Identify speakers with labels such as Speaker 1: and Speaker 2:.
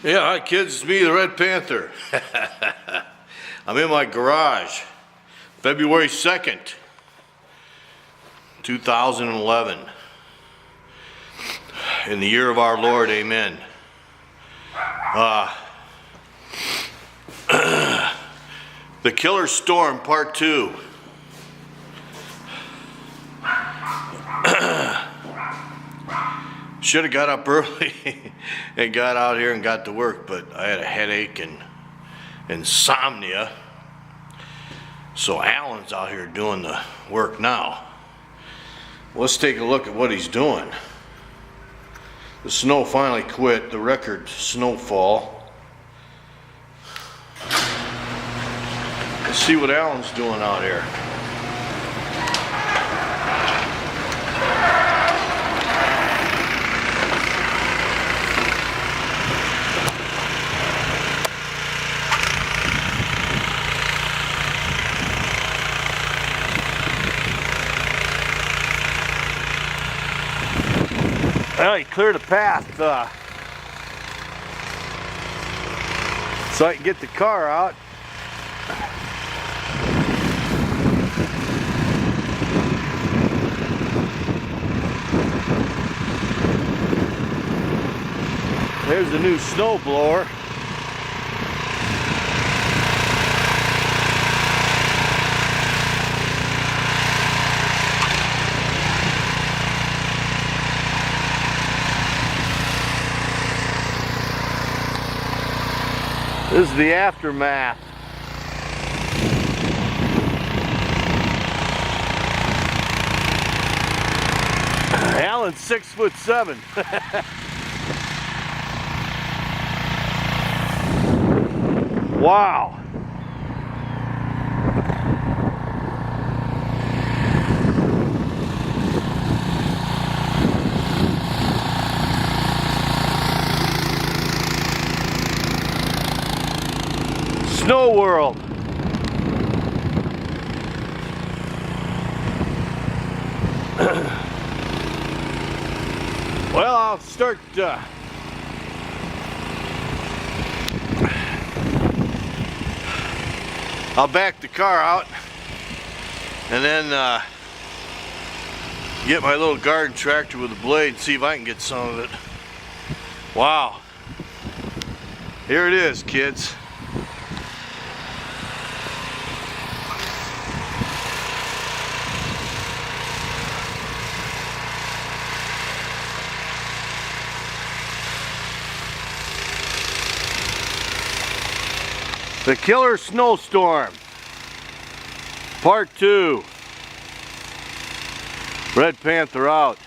Speaker 1: Yeah, hi kids, it's me, the Red Panther. I'm in my garage, February 2nd, 2011. In the year of our Lord, amen. The Killer Storm, Part 2. Should have got up early and got out here and got to work, but I had a headache and insomnia. So Alan's out here doing the work now. Let's take a look at what he's doing. The snow finally quit, the record snowfall. Let's see what Alan's doing out here. Well, he cleared a path so I can get the car out. There's the new snow blower. This is the aftermath. Alan's 6'7". Wow. Snow World. Well, I'll start I'll back the car out and then get my little garden tractor with a blade and see if I can get some of it. Wow. Here it is, kids. The Killer Snowstorm, Part 2. Red Panther out.